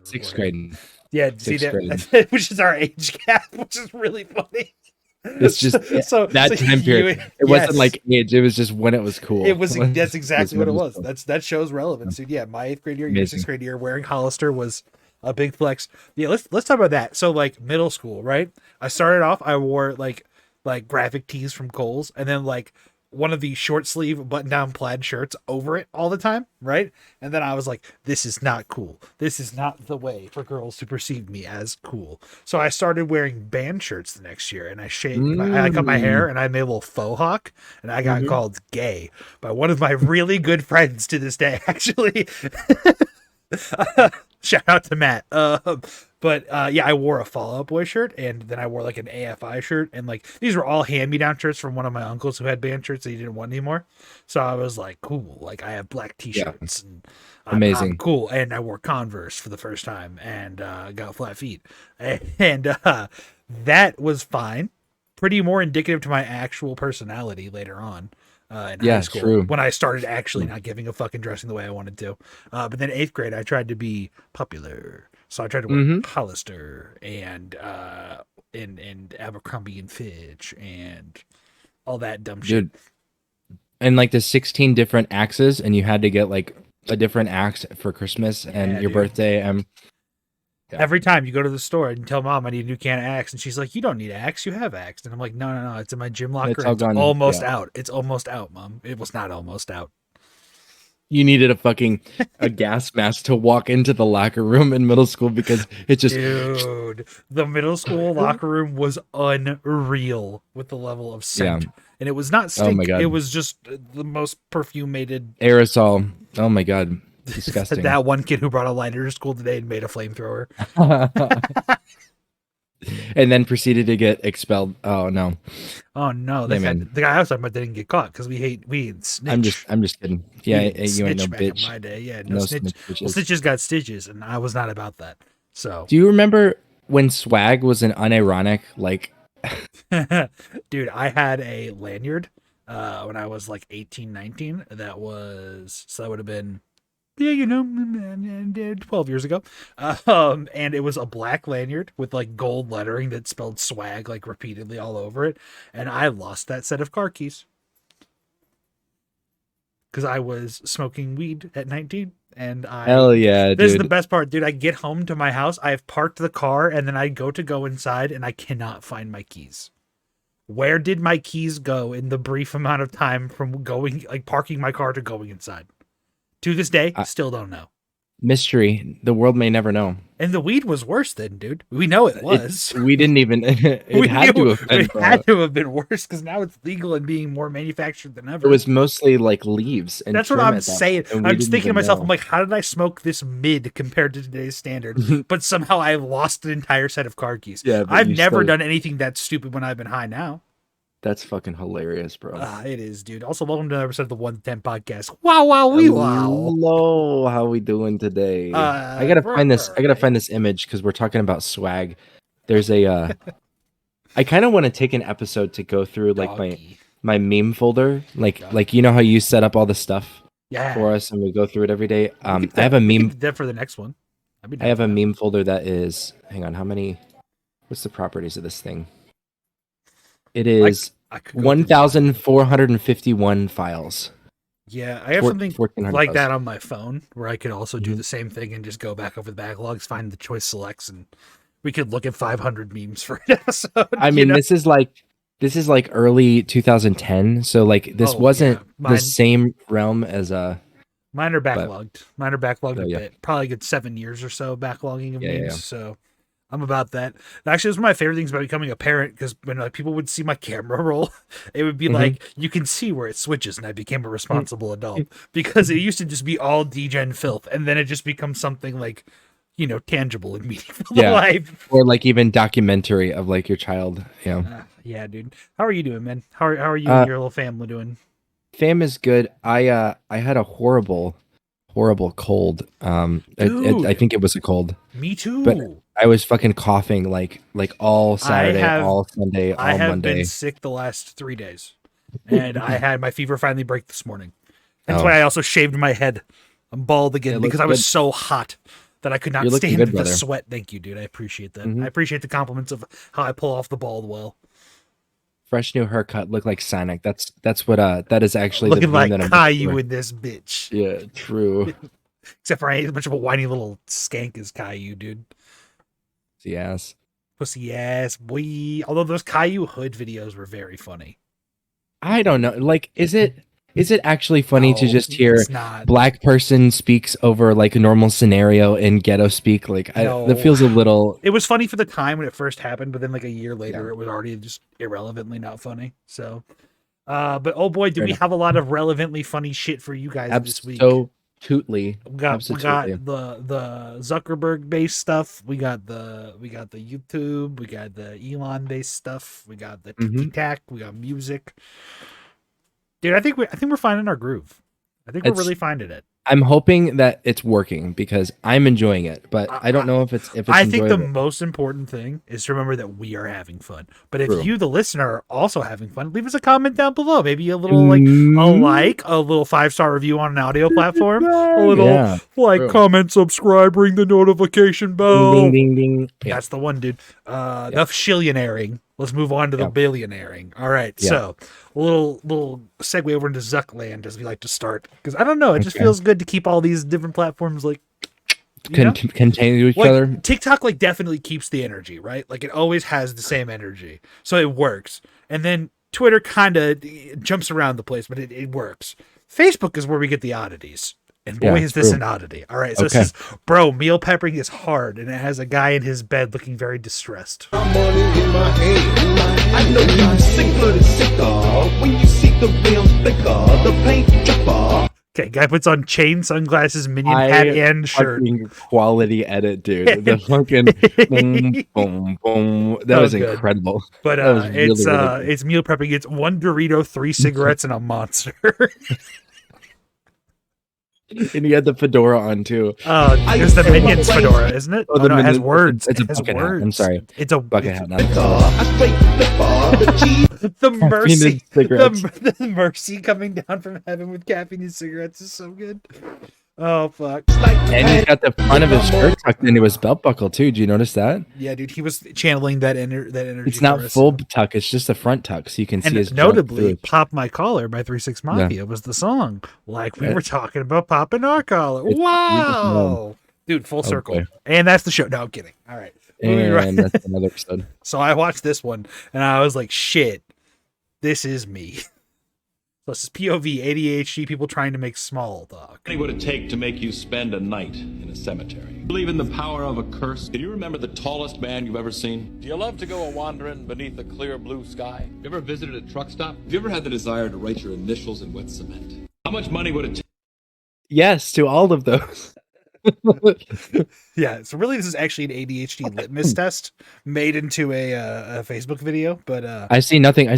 Sixth whatever. grade. Yeah, see Sixth grade. that, which is our age gap, which is really funny. It's just that time period. It wasn't yes, like age. It was just when it was cool. that's It was exactly what when it was. cool. That shows relevance, dude. Yeah, my 8th grade year, your 6th Amazing. grade year, wearing Hollister was a big flex. Yeah, let's talk about that. So like middle school, right? I started off, I wore like graphic tees from Kohl's, and then like one of the short sleeve button down plaid shirts over it all the time, right? And then I was like, this is not cool. This is not the way for girls to perceive me as cool. So I started wearing band shirts the next year, and I cut my hair, Mm. and I made a little faux hawk, and I got Hmm. called gay by one of my really good friends to this day, actually. Shout out to Matt. But yeah, I wore a Fall Out Boy shirt, and then I wore like an AFI shirt, and like these were all hand-me-down shirts from one of my uncles who had band shirts that he didn't want anymore. So I was like, cool, like I have black Yeah. T-shirts, and I'm Amazing. cool. And I wore Converse for the first time, and got flat feet, and that was fine. Pretty more indicative to my actual personality later on. In high Yeah, school, true. when I started actually not giving a fucking dressing the way I wanted to. But then 8th grade, I tried to be popular, so I tried to wear Hmm. Hollister and Abercrombie and Fitch and all that dumb shit. Dude. And like the 16 different axes, and you had to get like a different axe for Christmas and Yeah, your dude. birthday. Yeah. Every time you go to the store and tell mom I need a new can of Axe, and she's like, "You don't need Axe, you have Axe." And I'm like, "No, it's in my gym locker. It's all It's gone. almost Yeah. out. It's almost out, mom. It was not almost out." You needed a gas mask to walk into the locker room in middle school because it just Dude, the middle school locker room was unreal with the level of yeah. scent. And it was not Oh my stink. It god. was just the most perfumated. Aerosol. Oh my god. Disgusting. That one kid who brought a lighter to school today and made a flamethrower. And then proceeded to get expelled. Oh no. Oh no, Yeah, man. the guy I was talking about didn't get caught because we hate snitch. I'm just kidding. We Yeah, didn't you ain't no snitch back in bitch. my day. Yeah, no, No snitch. snitch Well, bitches. snitches got stitches, and I was not about that. So, Do you remember when swag was an unironic like dude, I had a lanyard when I was like 18, 19. That would have been, yeah, 12 years ago. And it was a black lanyard with like gold lettering that spelled swag like repeatedly all over it. And I lost that set of car keys because I was smoking weed at 19. And hell yeah, this is the dude. best part, dude. I get home to my house, I have parked the car, and then I go inside, and I cannot find my keys. Where did my keys go in the brief amount of time from parking my car to going inside? To this day, still don't know. Mystery. The world may never know. And the weed was worse then, dude. We know it was. We didn't even it had to have been, It had to have been worse because now it's legal and being more manufactured than ever. it was mostly like leaves and That's what trim I'm at that saying. point, and we I'm just didn't thinking to even myself, know. I'm like, how did I smoke this mid compared to today's standard? But somehow I've lost an entire set of car keys. Yeah, but I've you never still- done anything that stupid when I've been high now. That's fucking hilarious, bro. It is, dude. Also, welcome to another episode of the 110 podcast. Wow. Hello, how we doing today? I gotta find this image because we're talking about swag. There's a I kind of want to take an episode to go through like Doggy. my meme folder, like you know how you set up all the stuff Yeah. for us and we go through it every day. I have a We meme. can do that for the next one. I have a meme folder that is. Hang on, what's the properties of this thing? It is I could go through 1,451 files. Yeah, I have something 1,400 like files. that on my phone where I could also do Mhm. the same thing and just go back over the backlogs, find the choice selects, and we could look at 500 memes for an episode. I mean, this is like early 2010, so like this wasn't the same realm as Mine are backlogged. Mine are backlogged a yeah. bit. Probably a good 7 years or so backlogging of memes. Yeah. So I'm about that. Actually, it was one of my favorite things about becoming a parent because when like, people would see my camera roll, it would be like, you can see where it switches, and I became a responsible adult because it used to just be all degen filth, and then it just becomes something like, tangible and meaningful to life. Or like even documentary of like your child. Yeah. Yeah, dude. How are you doing, man? How are you and your little family doing? Fam is good. I had a horrible cold. I think it was a cold. Me too. But I was fucking coughing like all Saturday, all Sunday, all Monday. I have been sick the last 3 days, and I had my fever finally break this morning. That's why I also shaved my head. I'm bald again because I was so hot. that I could not stand the sweat. Thank you, dude. I appreciate that. I appreciate the compliments of how I pull off the bald well. Fresh new haircut, look like Sonic. That's what that is actually looking like Caillou in this bitch. Yeah, true. Except for I ain't as much of a whiny little skank as Caillou, dude. Pussy ass boy. Although those Caillou hood videos were very funny. I don't know. Like, is it actually funny to just hear black person speaks over like a normal scenario in ghetto speak? Like, that feels a little. It was funny for the time when it first happened, but then like a year later, it was already just irrelevantly not funny. So, but oh boy, do we have a lot of relevantly funny shit for you guys this week? Absolutely. We got the Zuckerberg based stuff. We got the YouTube. We got the Elon based stuff. We got the TikTok. We got music. Dude, I think we're finding our groove. I think we're really finding it. I'm hoping that it's working because I'm enjoying it, but I don't know if it's I think the most important thing is to remember that we are having fun. But if you, the listener, are also having fun, leave us a comment down below. Maybe a little a little 5-star review on an audio platform, a little comment, subscribe, ring the notification bell. Ding, ding, ding. That's the one, dude. Enough shillionaires. Let's move on to the billionairing. All right, so a little segue over into Zuckland as we like to start, because I don't know, it just feels good to keep all these different platforms like contain to each other. TikTok like definitely keeps the energy, right? Like it always has the same energy, so it works. And then Twitter kind of jumps around the place, but it works. Facebook is where we get the oddities. And boy, is this an oddity. All right, so this is, bro, meal peppering is hard, and it has a guy in his bed looking very distressed. I'm on it in my head. I know you sicker than sicker when you see the real thicker, the paint dripper. Okay, guy puts on chain, sunglasses, minion hat, and shirt. Quality edit, dude. The fucking boom, boom, boom. That was incredible. But it's meal prepping. It's 1 Dorito, 3 cigarettes, and a Monster. And he had the fedora on too. Oh, it's the Minions fedora, isn't it? Oh, no, it has words. It's a bucket hat. I'm sorry. It's a bucket hat. The mercy. The mercy coming down from heaven with caffeine and cigarettes is so good. Oh, fuck. And he's got the front of his shirt tucked into his belt buckle too. Did you notice that? Yeah, dude. He was channeling that energy. It's not full tuck. It's just a front tuck, so you can see his. Notably, "Pop My Collar" by 3 6 Mafia was the song. Like we were talking about popping our collar. Wow, dude, full circle. Boy. And that's the show. No, I'm kidding. All right, and that's another episode. So I watched this one, and I was like, "Shit, this is me." So this is POV, ADHD people trying to make small talk. What would it take to make you spend a night in a cemetery? Believe in the power of a curse? Can you remember the tallest man you've ever seen? Do you love to go a-wandering beneath a clear blue sky? Have you ever visited a truck stop? Have you ever had the desire to write your initials in wet cement? How much money would it take? Yes, to all of those. Yeah, so really this is actually an ADHD litmus test made into a Facebook video, but I see nothing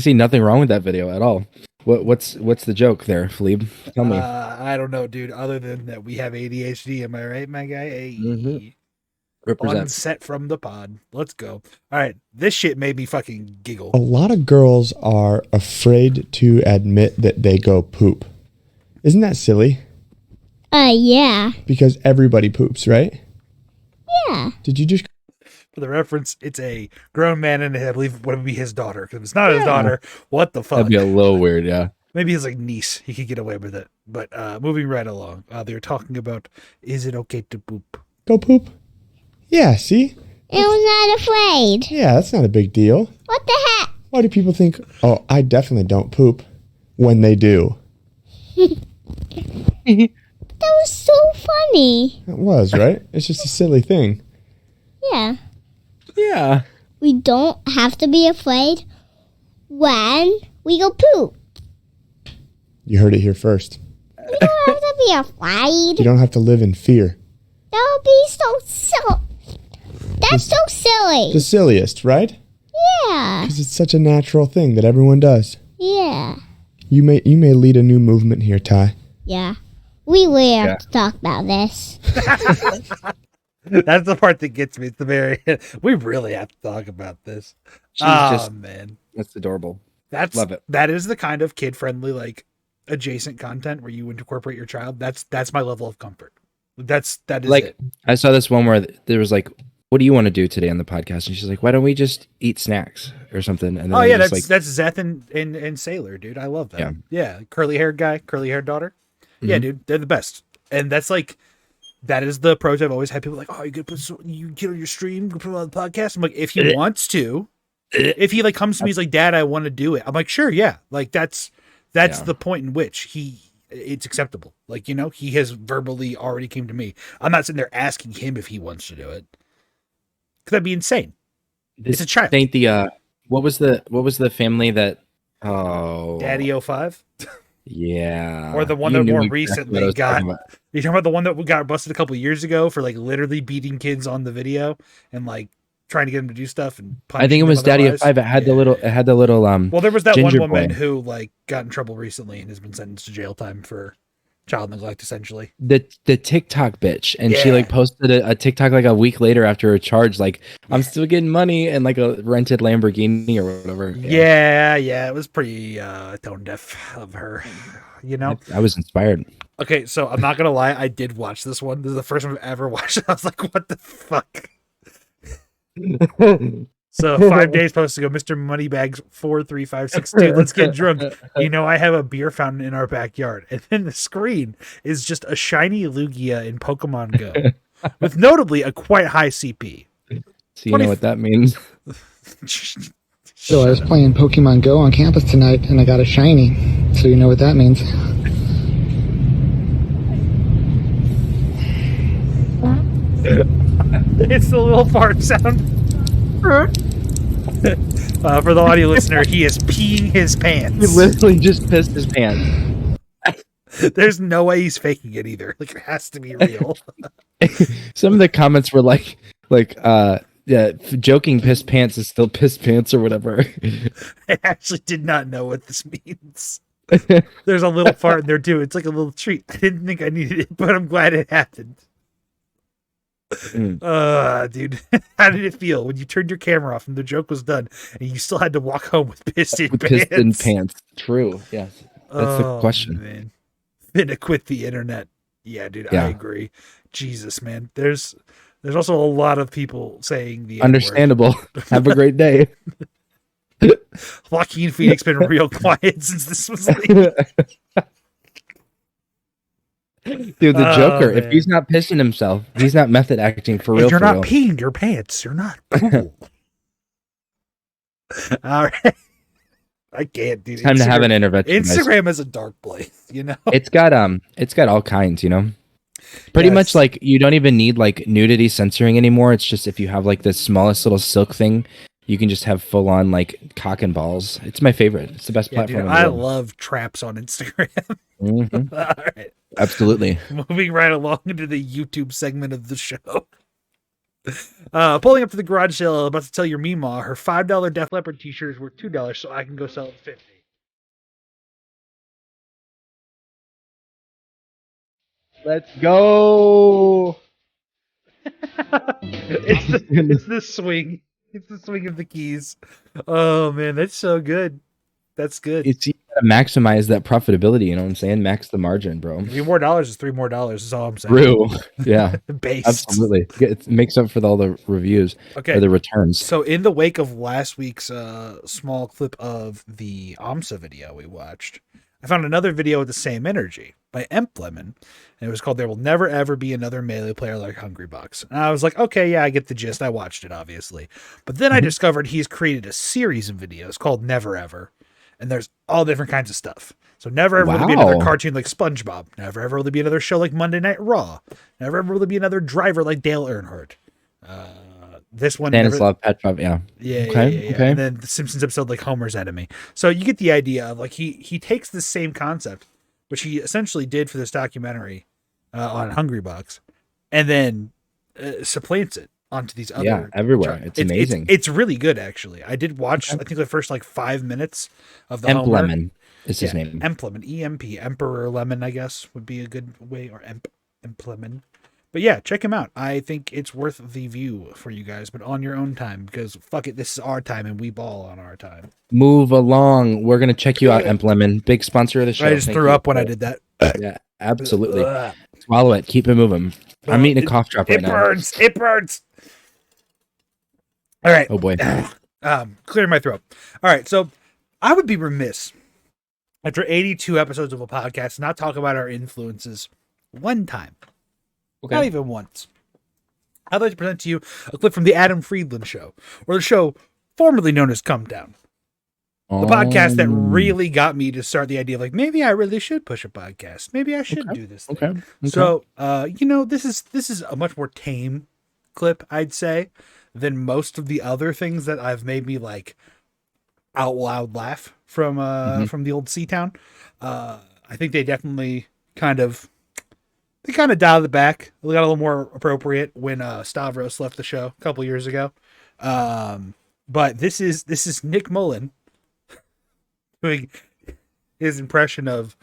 wrong with that video at all. What's the joke there, Fleeb? Tell me. I don't know, dude, other than that we have ADHD. Am I right, my guy? Hey. Represent. Unset from the pod. Let's go. All right, this shit made me fucking giggle. A lot of girls are afraid to admit that they go poop. Isn't that silly? Yeah. Because everybody poops, right? Yeah. Did you just... For the reference, it's a grown man, and I believe what would be his daughter. Because if it's not his daughter, what the fuck? That'd be a little weird, yeah. Maybe his like niece. He could get away with it. But moving right along, they're talking about, is it okay to poop? Go poop? Yeah, see? I'm not afraid. Yeah, that's not a big deal. What the heck? Why do people think, oh, I definitely don't poop when they do? That was so funny. It was, right? It's just a silly thing. Yeah. Yeah. We don't have to be afraid when we go poop. You heard it here first. We don't have to be afraid. You don't have to live in fear. That would be so silly. That's so silly. The silliest, right? Yeah. Because it's such a natural thing that everyone does. Yeah. You may lead a new movement here, Ty. Yeah. We really have to talk about this. That's the part that gets me. It's the very we really have to talk about this. Man. That's adorable. Love it. That is the kind of kid-friendly, like, adjacent content where you incorporate your child. That's my level of comfort. That is like it. I saw this one where there was like, what do you want to do today on the podcast? And she's like, why don't we just eat snacks or something? And then That's like, that's Zeth and Sailor, dude. I love them. Yeah, curly haired guy, curly haired daughter. Yeah, dude, they're the best. And that's like, that is the approach I've always had. People like, oh, you get on your stream, you can put it on the podcast. I'm like, if he wants to, if he like comes to me, he's like, Dad, I want to do it. I'm like, sure, yeah. Like that's the point in which it's acceptable. Like, you know, he has verbally already came to me. I'm not sitting there asking him if he wants to do it. Cause that'd be insane. It's a child. Ain't the what was the family that Daddy 05? Yeah. Or the one that more recently got. You talking about the one that got busted a couple years ago for like literally beating kids on the video and like trying to get them to do stuff and I think it was Daddy 05. It had the little well, there was that one woman boy who like got in trouble recently and has been sentenced to jail time for child neglect, essentially. The TikTok bitch, and she like posted a TikTok like a week later after a charge, like I'm still getting money and like a rented Lamborghini or whatever. Yeah, it was pretty tone deaf of her, you know. I was inspired. Okay, so I'm not gonna lie, I did watch this one. This is the first one I've ever watched. I was like, what the fuck? So 5 days supposed to go, Mr. Moneybags 43562. Let's get drunk. You know, I have a beer fountain in our backyard. And then the screen is just a shiny Lugia in Pokemon Go. With notably a quite high CP. So you know what that means. So I was playing Pokemon Go on campus tonight and I got a shiny. So you know what that means. It's the little fart sound. For the audio listener, he is peeing his pants. He literally just pissed his pants. There's no way he's faking it either. Like, it has to be real. Some of the comments were like, joking piss pants is still piss pants or whatever. I actually did not know what this means. There's a little fart in there too. It's like a little treat. I didn't think I needed it, but I'm glad it happened. Dude, how did it feel when you turned your camera off and the joke was done and you still had to walk home with pissed in pants? True. Yes. That's the question. Man. Finna quit the internet. Yeah, dude, I agree. Jesus, man. There's also a lot of people saying the understandable. Have a great day. Joaquin Phoenix been real quiet since this was leaked. Dude, the Joker, if he's not pissing himself, he's not method acting for real. If you're not peeing your pants, you're not cool. All right. I can't do time to have an intervention. Instagram is a dark place, you know? It's got all kinds, you know? Pretty much like you don't even need like nudity censoring anymore. It's just if you have like the smallest little silk thing, you can just have full on like cock and balls. It's my favorite. It's the best platform. Dude, I love traps on Instagram. Mm-hmm. All right. Absolutely. Moving right along into the YouTube segment of the show. Pulling up to the garage sale, about to tell your Meemaw her $5 Def Leppard t-shirt is worth $2, so I can go sell it $50. Let's go. It's the swing. It's the swing of the keys. Oh man, that's so good. That's good. It's you gotta maximize that profitability. You know what I'm saying? Max the margin, bro. $3 more is $3 more. Is all I'm saying. True. Yeah. Based. Absolutely. It makes up for all the reviews. Okay. Or the returns. So in the wake of last week's small clip of the AMSA video we watched, I found another video with the same energy by Lemon, and it was called "There Will Never Ever Be Another Melee Player Like Hungrybox." And I was like, okay, yeah, I get the gist. I watched it, obviously. But then I discovered he's created a series of videos called Never Ever, and there's all different kinds of stuff. So never ever will there be another cartoon like SpongeBob. Never ever will there be another show like Monday Night Raw. Never ever will there be another driver like Dale Earnhardt. This one, Stanislav Petrov, yeah. Yeah. And then the Simpsons episode like Homer's Enemy. So you get the idea of like he takes the same concept, which he essentially did for this documentary on Hungrybox, and then supplants it onto these other everywhere. It's amazing. It's really good, actually. I did watch I think the first like 5 minutes of the Homer. Lemon is his name. Lemon, EMP, Emperor Lemon, I guess would be a good way, or Lemon. But yeah, check him out. I think it's worth the view for you guys, but on your own time, because fuck it, this is our time and we ball on our time. Move along. We're going to check you out, Lemon. Big sponsor of the show. I just threw up when I did that. Yeah. Absolutely. Ugh. Swallow it. Keep it moving. I'm eating a cough drop right It now. burns. It burns. All right. Oh boy. Clearing my throat. All right. So I would be remiss after 82 episodes of a podcast not talk about our influences one time. Not even once. I'd like to present to you a clip from the Adam Friedland Show, or the show formerly known as Come Down. The podcast that really got me to start the idea of like, maybe I really should push a podcast. Maybe I should do this thing. Okay. So, this is a much more tame clip, I'd say, than most of the other things that I've made me like out loud laugh from the old Seatown. I think they definitely kind of dialed it back. They got a little more appropriate when Stavros left the show a couple years ago. But this is Nick Mullen doing his impression of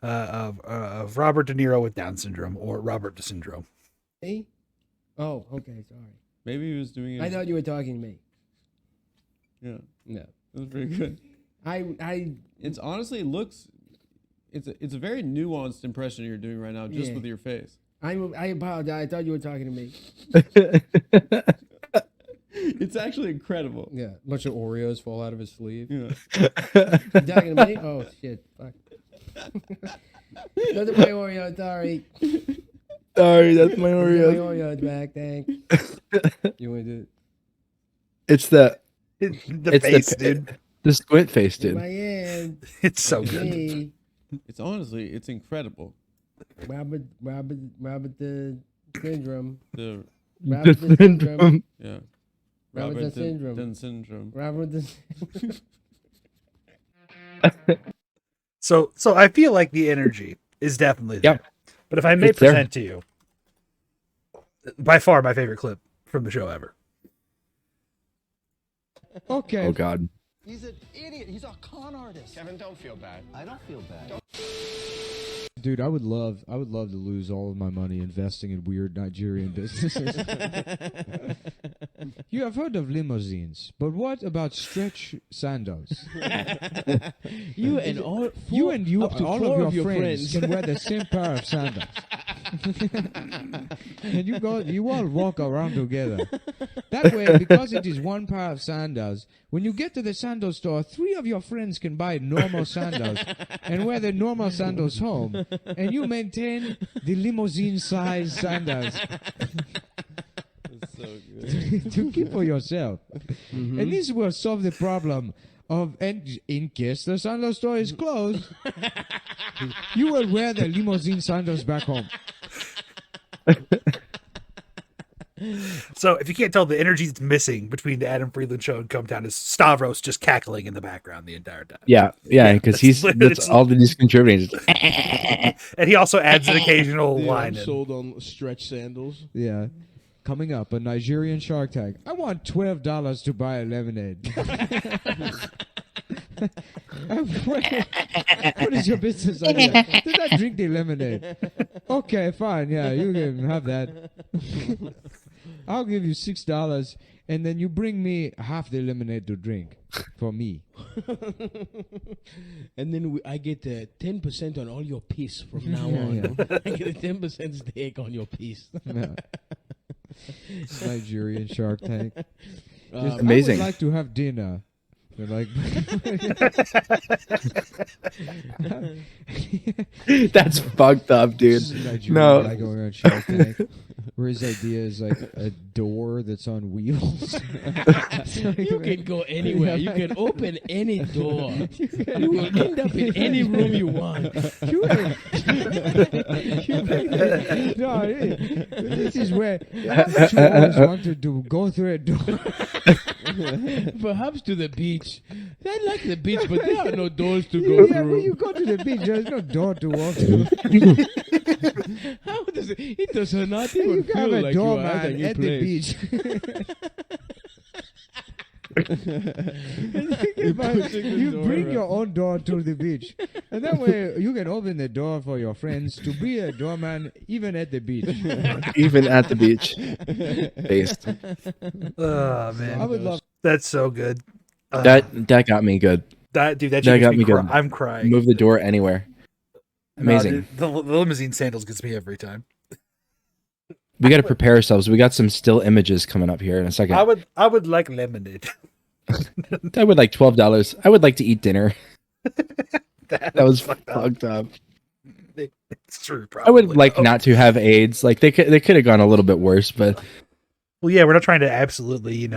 Robert De Niro with Down syndrome, or Robert De Syndrome. Me? Oh, okay, sorry. Maybe he was doing it. I thought you were talking to me. Yeah, No. it was pretty good. It's honestly looks. It's a very nuanced impression you're doing right now, just with your face. I apologize. I thought you were talking to me. It's actually incredible. Yeah, a bunch of Oreos fall out of his sleeve. Yeah. You talking to me? Oh shit! Fuck. Those are my Oreos. Sorry. Sorry, that's my My Oreo. Oreos back. Thanks. You want to do it? It's the face, dude. The squint face, dude. My hand. It's so good. Me. It's incredible. Robert the syndrome. The Robert the syndrome. yeah. Robert the syndrome. Down syndrome. Robert the. So I feel like the energy is definitely there. Yep. But if I may It's there. present to you, by far my favorite clip from the show ever. Okay. Oh God. He's an idiot. He's a con artist. Kevin, don't feel bad. I don't feel bad. Dude, I would love to lose all of my money investing in weird Nigerian businesses. You have heard of limousines, but what about stretch sandals? You and all of your friends can wear the same pair of sandals. And you all walk around together. That way, because it is one pair of sandals, when you get to the sandal store, 3 of your friends can buy normal sandals and wear the normal sandals home, and you maintain the limousine-sized sandals That's so good. to keep for yourself. And this will solve the problem of, and in case the sandal store is closed, you will wear the limousine sandals back home. So if you can't tell, the energy that's missing between the Adam Friedland Show and Come Down is Stavros just cackling in the background the entire time. Yeah, because that's all that he's contributing. And he also adds an occasional line. I'm sold on stretch sandals. Yeah. Coming up, a Nigerian Shark Tank. I want $12 to buy a lemonade. What is your business idea? Did I drink the lemonade? Okay, fine. Yeah, you can have that. I'll give you $6, and then you bring me half the lemonade to drink for me. And then I get 10% on all your piece from now on. Yeah. I get a 10% stake on your piece. Yeah. Nigerian Shark Tank. Amazing. I would like to have dinner. They're like, that's fucked up, dude. No, No. like going on Shark Tank, where his idea is like a door that's on wheels. You can go anywhere. You can open any door. You will end up in any room you want. No, this is where haven't you always wanted to go through a door? Perhaps to the beach. I like the beach, but there are no doors to go Yeah, through. when you go to the beach, there's no door to walk through. How does it? It does not You even can have feel a like you are at a doorman new at the place. beach. You bring your own door to the beach, and that way you can open the door for your friends to be a doorman even at the beach. Even at the beach. Based. Oh man, I would love. that's so good. That got me good. That that shit got makes me me good. I'm crying. Move the door anywhere. Amazing. No, the limousine sandals gets me every time. We got to prepare ourselves. We got some still images coming up here in a second. I would like lemonade. I would like $12. I would like to eat dinner. That was fucked fucked up. It's true. I would probably, like though. not to have AIDS. Like they could have gone a little bit worse, but Well, yeah, we're not trying to absolutely,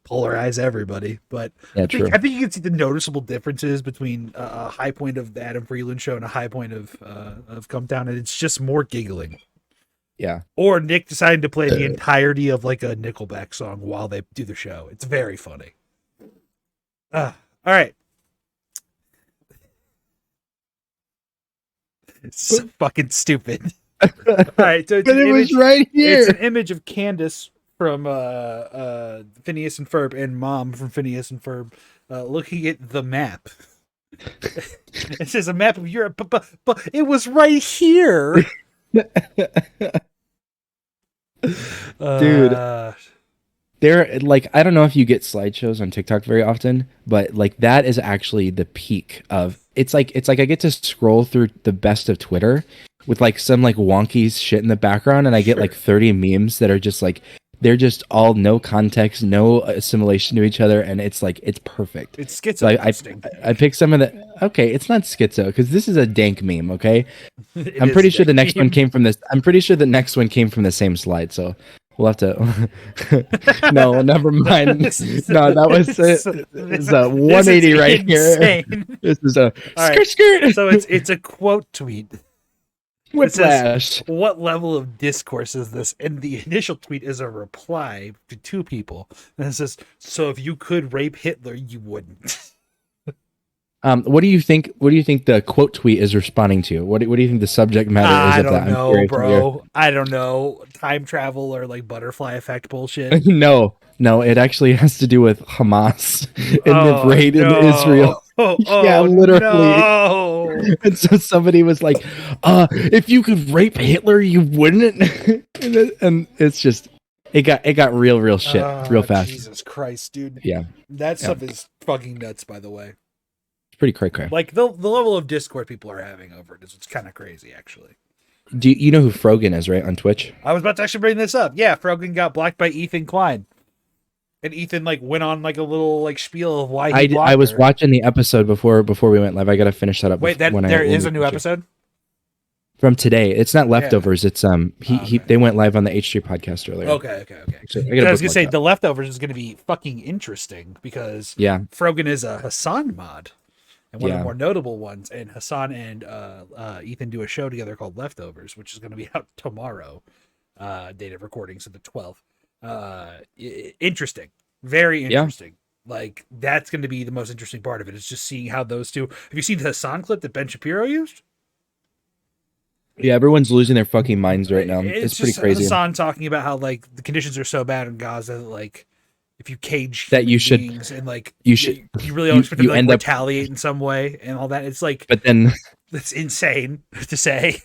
polarize everybody, but Yeah, I think, true. I think you can see the noticeable differences between a high point of the Adam Freeland show and a high point of Come Down, and it's just more giggling. yeah. Or Nick deciding to play the entirety of like a Nickelback song while they do the show. It's very funny. All right. It's so fucking stupid. All right, so it's But an it was image- right here. It's an image of Candace from Phineas and Ferb and Mom from Phineas and Ferb looking at the map. It says a map of Europe, but it was right here. Dude. They're like, I don't know if you get slideshows on TikTok very often, but like that is actually the peak of it's like I get to scroll through the best of Twitter with like some like wonky shit in the background, and I get like 30 memes that are just like they're just all no context, no assimilation to each other, and it's like it's perfect. It's schizo. So I picked some of the okay, it's not schizo because this is a dank meme. Okay, I'm pretty sure the next one came from this. I'm pretty sure the next one came from the same slide. So we'll have to. No, never mind. No, that was it's a 180 right here. This is a skirt. So it's a quote tweet. It says, Whiplash. what level of discourse is this? And the initial tweet is a reply to two people. And it says, so if you could rape Hitler, you wouldn't. What do you think? What do you think the quote tweet is responding to? What do you think the subject matter is I of that? don't I'm know, curious to hear. bro. I don't know. Time travel or like butterfly effect bullshit. No, it actually has to do with Hamas and the raid in Israel. Yeah, literally. No. And so somebody was like, if you could rape Hitler, you wouldn't. and it's just it got real shit real fast. Jesus Christ, dude. Yeah. That stuff is fucking nuts, by the way. It's pretty cray. Like the level of discord people are having over it is it's kind of crazy, actually. Do you know who Frogan is, right? On Twitch? I was about to actually bring this up. Yeah, Frogan got blocked by Ethan Klein. And Ethan like went on like a little like spiel of why he blocked I was her. watching the episode before we went live. I gotta finish that up. Wait, there is a new episode? From today. It's not leftovers. It's they went live on the H3 podcast earlier. Okay. So I was gonna say the leftovers is gonna be fucking interesting because Frogan is a Hassan mod. And one of the more notable ones, and Hassan and Ethan do a show together called Leftovers, which is going to be out tomorrow, date of recording, so the 12th. Interesting, very interesting. Like that's going to be the most interesting part of it. Is just seeing how those two. Have you seen the Hassan clip that Ben Shapiro used? Yeah, everyone's losing their fucking minds right now. It's pretty just crazy. Hassan talking about how like the conditions are so bad in Gaza that like if you cage that you should beings and like you should you really don't expect them to like end up retaliate in some way and all that. It's like, but then that's insane to say.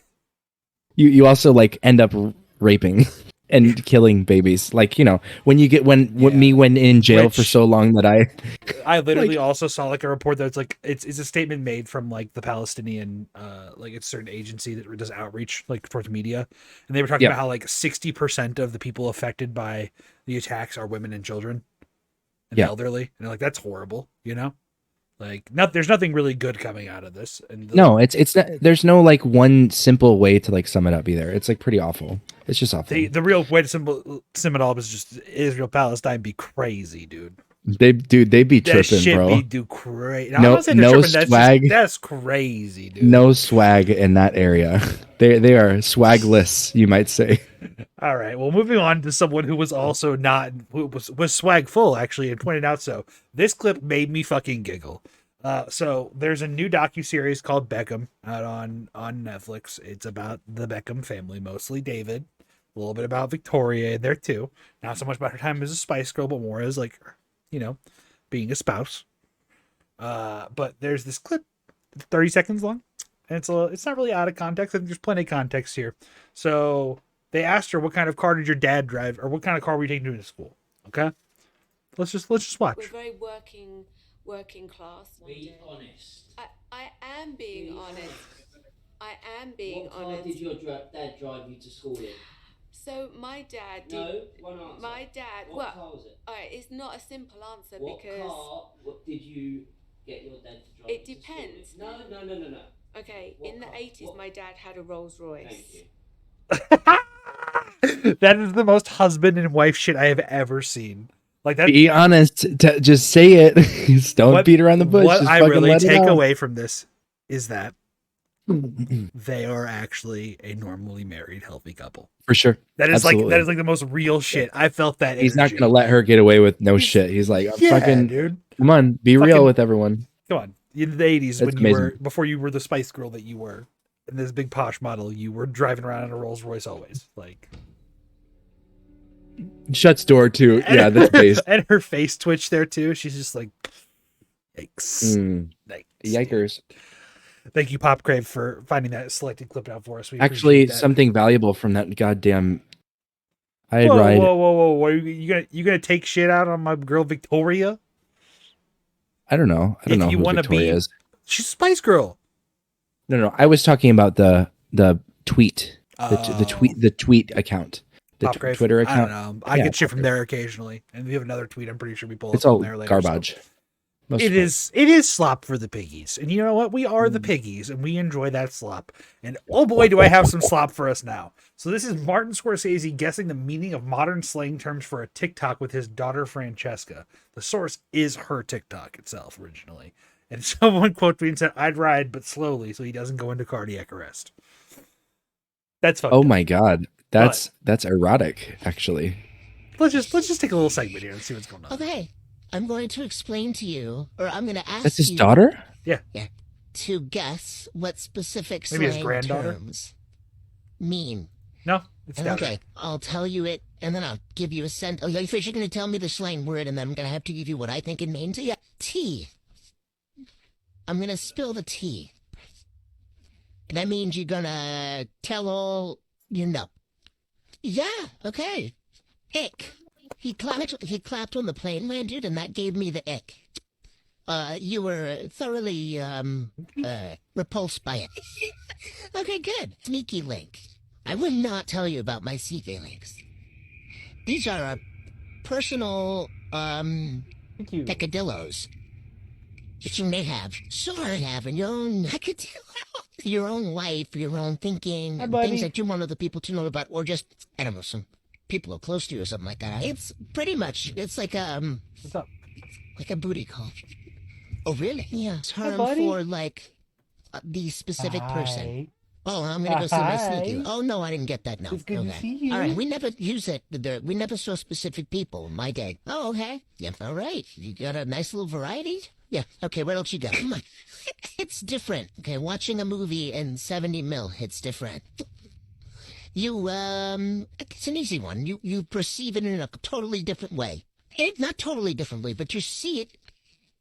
You also like end up raping and killing babies. Like, you know, when you get when in jail for so long that I literally also saw like a report that's like it's a statement made from like the Palestinian like it's a certain agency that does outreach like towards media, and they were talking about how like 60% of the people affected by the attacks are women and children and elderly, and like that's horrible, you know. Like, there's nothing really good coming out of this. And no, it's not, there's no like one simple way to like sum it up either. It's like pretty awful. It's just awful. The real way to sum it all up is just Israel Palestine be crazy, dude. They be that tripping, shit bro. do crazy. No swag. That's crazy, dude. No swag in that area. They are swagless, you might say. All right. Well, moving on to someone who was also was swag full actually, and pointed out so. This clip made me fucking giggle. So there's a new docuseries called Beckham out on Netflix. It's about the Beckham family, mostly David, a little bit about Victoria in there too. Not so much about her time as a Spice Girl, but more as like, you know, being a spouse. But there's this clip, 30 seconds long, and it's not really out of context. I think there's plenty of context here. So they asked her, what kind of car did your dad drive, or what kind of car were you taking to school? Okay, let's just watch. We're very working class. Be honest. I am being honest. I am being What car honest. did your dad drive you to school in? So my dad did. No, one answer. My dad. What car was it? All right, it's not a simple answer What because. car did you get your dad to drive? It depends. No. Okay, What in the car? 80s, my dad had a Rolls Royce. Thank you. That is the most husband and wife shit I have ever seen. Like that. Be honest. Just say it. Don't beat around the bush. What Just I fucking really let it take out. away from this is that they are actually a normally married, healthy couple. For sure. That is Absolutely. like the most real shit. I felt that. He's not energy. gonna let her get away with no shit. He's like, Yeah, fucking dude. Come on, be real with everyone. Come on. In the 80s, That's when you were amazing. before you were the Spice Girl that you were, and this big posh model, you were driving around in a Rolls Royce always. Like Shuts door too. Yeah, that's based. And her face twitch there too. She's just like, yikes. Yikers. Thank you, Pop Crave, for finding that selected clip out for us. We Actually, appreciate that. something valuable from that goddamn. I'd Whoa, ride. whoa! Are you gonna take shit out on my girl Victoria? I don't know. I don't know If you who want to Victoria be, is. she's a Spice Girl. No. I was talking about the tweet, the tweet account, the Pop Crave? Twitter I account. don't know. I Yeah, get shit Pop from Crave. there occasionally, and we have another tweet. I'm pretty sure we pull It's up all on there later. garbage. Most It of it. is slop for the piggies, and you know what? We are the piggies, and we enjoy that slop. And oh boy, do I have some slop for us now. So this is Martin Scorsese guessing the meaning of modern slang terms for a TikTok with his daughter Francesca. The source is her TikTok itself originally, and someone quote me and said, "I'd ride, but slowly, so he doesn't go into cardiac arrest." That's fucked Oh up. my god, that's erotic. Actually, Let's just take a little segment here and see what's going on. Okay, I'm going to explain to you, or I'm going to ask that's his you daughter. Yeah. to guess what specific Maybe his slang granddaughter? terms mean. No, it's daughter. Okay, I'll tell you it, and then I'll give you a sentence. Oh, you're first you're going to tell me the slang word, and then I'm going to have to give you what I think it means. Yeah, tea. I'm going to spill the tea. That means you're going to tell all you know. Yeah, okay. Ick. He clapped when the plane landed, and that gave me the ick. You were thoroughly repulsed by it. Okay, good. Sneaky link. I would not tell you about my sneaky links. These are personal peccadillos that you may have, sort of having your own peccadillo, your own life, your own thinking, Hi, and buddy. things that you want other people to know about, or just, I don't know, some people are close to you or something like that. It's pretty much, it's like What's up? like a booty call. Oh, really? Yeah. It's Hi, term buddy. for like the specific person. Hi. Oh, I'm gonna go see my sneaky. Hi. Oh no, I didn't get that. No. It's good to Okay. see you. All right, we never use it. We never saw specific people in my day. Oh, okay. Yeah. All right. You got a nice little variety. Yeah. Okay. What else you got? Come on. It's different. Okay. Watching a movie in 70 mil, it's different. You it's an easy one. You perceive it in a totally different way. Not totally differently, but you see it.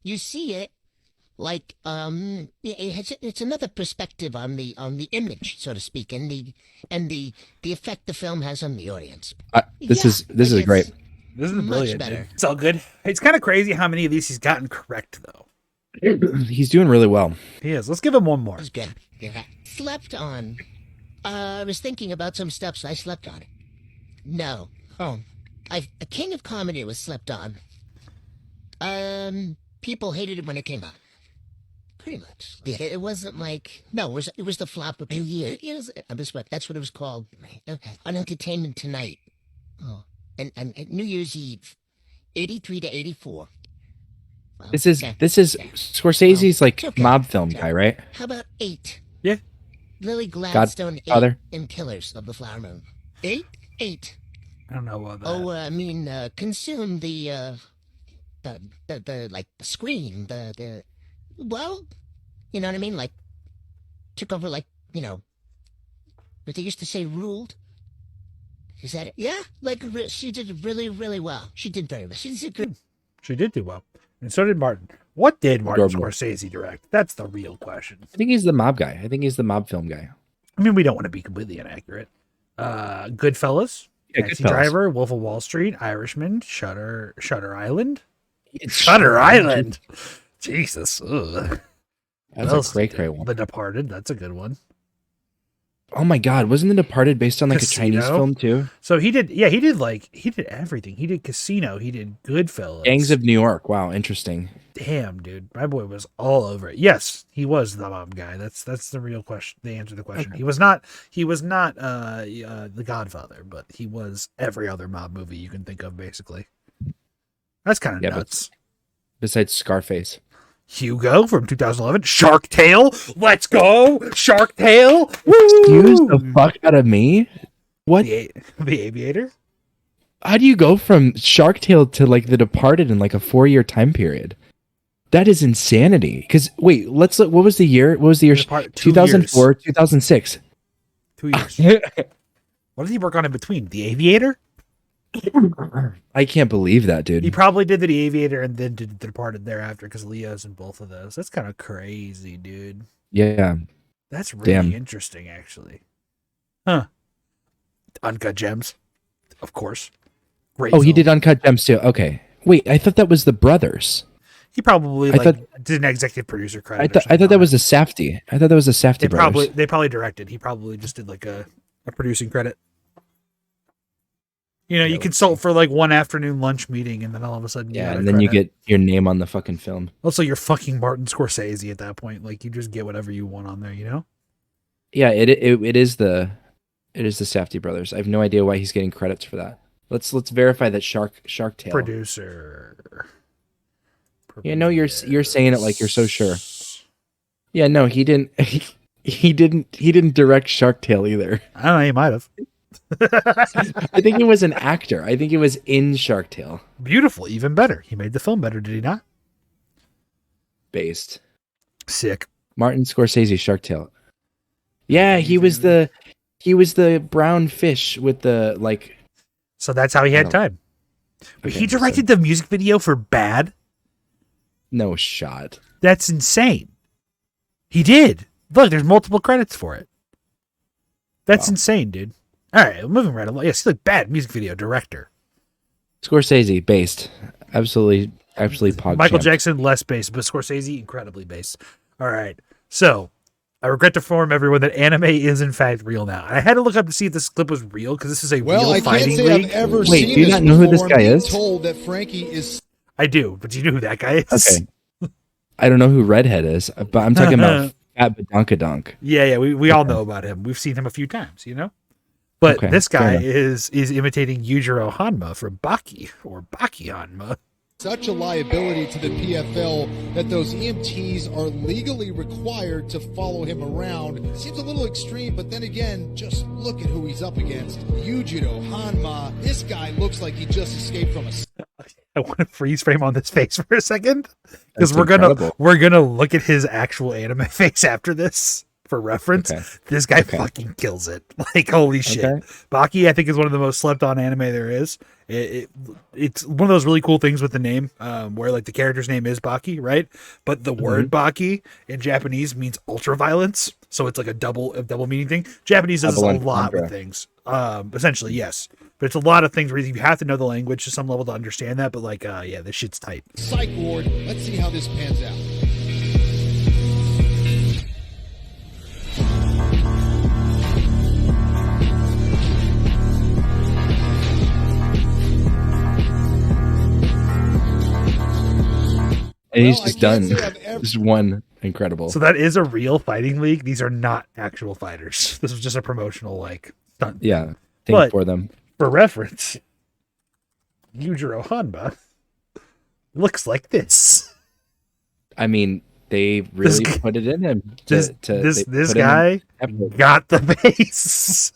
You see it. Like it's another perspective on the image, so to speak, and the effect the film has on the audience. This is great. This is Much brilliant. better. Dude. It's all good. It's kind of crazy how many of these he's gotten correct, though. He's doing really well. He is. Let's give him one more. It's good. Yeah. Slept on. I was thinking about some steps I slept on. No. Oh, a king of comedy was slept on. People hated it when it came out. Pretty much. Yeah, it wasn't like it was the flop of 2 years. That's what it was called. Okay. On Entertainment Tonight. Oh, and New Year's Eve, 83 to 84. Well, This is okay. Scorsese's like okay. mob film guy, right? How about 8? Yeah. Lily Gladstone, 8 Godfather. in Killers of the Flower Moon. 8. I don't know about that. Oh, I mean, consume the like the screen, well, you know what I mean? Like, took over, like, you know, what they used to say, ruled. Is that it? Yeah, like, she did really, really well. She did very well. She did good. She did do well. And so did Martin. What did Martin Adorable. Scorsese direct? That's the real question. I think he's the mob guy. I think he's the mob film guy. I mean, we don't want to be completely inaccurate. Goodfellas, Yeah, Taxi Goodfellas. Driver, Wolf of Wall Street, Irishman, Shutter Island. It's Shutter Island. Jesus. Ugh. That's What else a great, did he great do? one. The Departed. That's a good one. Oh my God, wasn't The Departed based on like a Chinese Casino? film too? So he did everything. He did Casino. He did Goodfellas. Gangs of New York. Wow, interesting. Damn, dude, my boy was all over it. Yes, he was the mob guy. That's the real question. The answer to the question. Okay. He was not. The Godfather, but he was every other mob movie you can think of, basically. That's kind of nuts. Besides Scarface. Hugo from 2011. Shark Tale. Let's go. Shark Tale. Excuse the fuck out of me. What? The Aviator. How do you go from Shark Tale to like The Departed in like a 4-year time period? That is insanity. Because wait, let's look. What was the year? 2004, 2006. 2 years. What did he work on in between? The Aviator. I can't believe that, dude. He probably did the Aviator and then did The Departed thereafter because Leo's in both of those. That's kind of crazy, dude. Yeah. That's really interesting, actually. Huh. Uncut Gems, of course. Great. Oh, he did Uncut Gems too. Okay. Wait, I thought that was the brothers. He probably did an executive producer credit. I thought that was a Safdie. I thought that was a Safdie brothers. They probably directed. He probably just did like a producing credit. You know, you consult for like one afternoon lunch meeting, and then all of a sudden, and then you get your name on the fucking film. Also, you're fucking Martin Scorsese at that point. Like, you just get whatever you want on there, you know? Yeah, it is the Safdie brothers. I have no idea why he's getting credits for that. Let's verify that Shark Tale Producer. Yeah, no, you're saying it like you're so sure. Yeah, no, he didn't. He didn't direct Shark Tale either. I don't know. He might have. I think he was an actor. I think he was in Shark Tale. Beautiful, even better. He made the film better, did he not? Based. Sick. Martin Scorsese, Shark Tale. Yeah, he was the brown fish with the like. So that's how he had time. But he directed the music video for Bad. No shot. That's insane. He did. Look, there's multiple credits for it. That's insane, dude. All right, moving right along. Yes, like Bad music video director. Scorsese, based. Absolutely pog Michael champ. Jackson, less based, but Scorsese, incredibly based. All right. So, I regret to inform everyone that anime is in fact real now. And I had to look up to see if this clip was real, because this is a real fighting league. Wait, do you not know who this guy is? Told that Frankie is. I do, but do you know who that guy is? Okay. I don't know who Redhead is, but I'm talking about Fat Badonkadonk. Yeah, we all know about him. We've seen him a few times, you know? But this guy is imitating Yujiro Hanma from Baki, or Baki Hanma. Such a liability to the PFL that those EMTs are legally required to follow him around. Seems a little extreme, but then again, just look at who he's up against. Yujiro Hanma. This guy looks like he just escaped from a... I want to freeze frame on this face for a second, because we're gonna look at his actual anime face after this for reference. This guy fucking kills it. Like, holy shit. Baki, I think, is one of the most slept on anime there is. It's one of those really cool things with the name, where like the character's name is Baki, right? But the word Baki in Japanese means ultra violence, so it's like a double meaning thing. Japanese does this a lot with things. Essentially, yes. But it's a lot of things where you have to know the language to some level to understand that. But like, yeah, this shit's tight. Psych ward. Let's see how this pans out. And he's just done. Just one incredible. So that is a real fighting league. These are not actual fighters. This was just a promotional like stunt. Yeah, thing for them. For reference, Yujiro Hanma looks like this. I mean, they really put it in him. This guy got the face.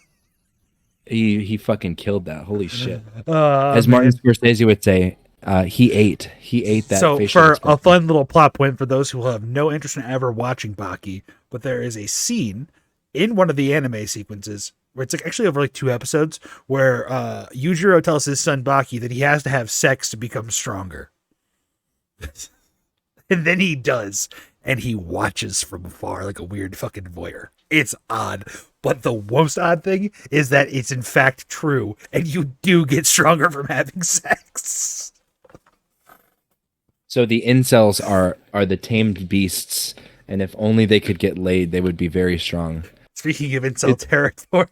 He fucking killed that. Holy shit! As Martin Scorsese would say, he ate that. So facial for expression. a fun little plot point for those who have no interest in ever watching Baki, but there is a scene in one of the anime sequences where it's like actually over like 2 episodes where Yujiro tells his son Baki that he has to have sex to become stronger. And then he does, and he watches from afar like a weird fucking voyeur. It's odd, but the most odd thing is that it's in fact true, and you do get stronger from having sex. So the incels are the tamed beasts, and if only they could get laid, they would be very strong. Speaking of incel territory,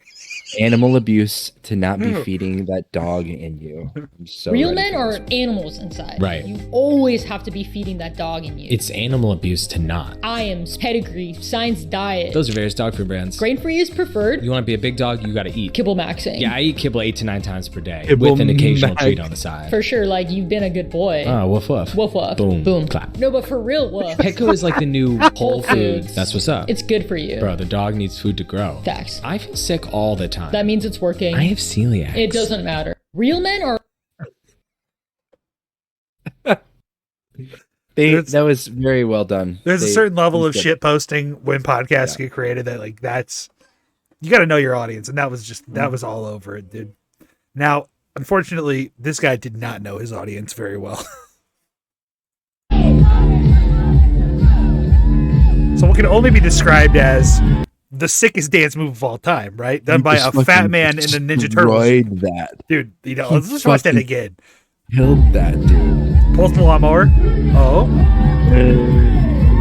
Animal abuse to not be feeding that dog in you. I'm so Real ready men for are this. animals inside. Right. You always have to be feeding that dog in you. It's animal abuse to not. Iams, pedigree, science diet. Those are various dog food brands. Grain free is preferred. You want to be a big dog, you got to eat. Kibble maxing. Yeah, I eat kibble 8 to 9 times per day Kibble with an occasional max. treat on the side. For sure, like you've been a good boy. Oh, woof woof. Woof woof. Boom. Boom. Clap. No, but for real, woof. Petco is like the new Whole Foods. That's what's up. It's good for you. Bro, the dog needs food to grow. Facts. I feel sick all the time. That means it's working. I have celiac. It doesn't matter. Real men are. That was very well done. there's a certain level of shit posting when podcasts get created that like that's you got to know your audience, and that was all over it, dude. Now, unfortunately, this guy did not know his audience very well. So what can only be described as the sickest dance move of all time, right? Done by a fat man in a Ninja Turtles. Destroyed that. Dude, you know, let's just watch that again. Killed that dude. Pulls the lawnmower. Oh.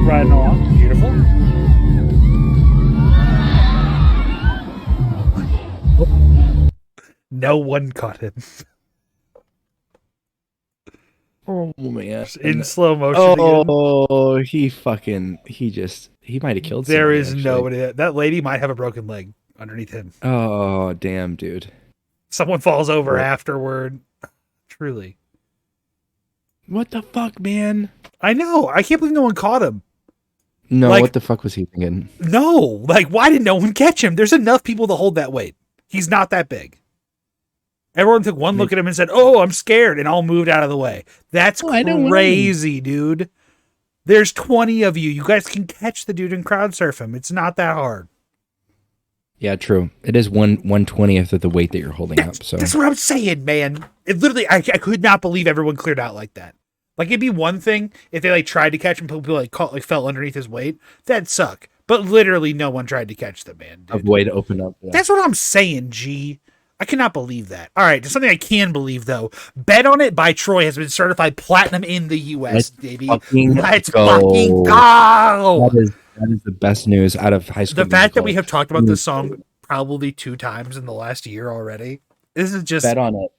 Riding along. Beautiful. No one caught him. Oh man! In slow motion. Again. Oh, he might have killed. There somebody, is actually. nobody. That lady might have a broken leg underneath him. Oh damn, dude! Someone falls over What? afterward. Truly. What the fuck, man? I know. I can't believe no one caught him. No, Like- what the fuck was he thinking? No, like why did no one catch him? There's enough people to hold that weight. He's not that big. Everyone took one look at him and said, "Oh, I'm scared," and all moved out of the way. That's crazy, dude. There's 20 of you. You guys can catch the dude and crowd surf him. It's not that hard. Yeah, true. It is 1/20th of the weight that you're holding up. So That's what I'm saying, man. It literally, I could not believe everyone cleared out like that. Like it'd be one thing if they like tried to catch him, people like fell underneath his weight. That'd suck. But literally, no one tried to catch the man. a way to open up. Yeah. That's what I'm saying, G. I cannot believe that. All right, something I can believe though. Bet on It by Troy has been certified platinum in the U.S. Let's baby. fucking Let's go. fucking go. That is the best news out of high school. The fact that we Musical. have talked about this song probably 2 times in the last year already. This is just Bet on It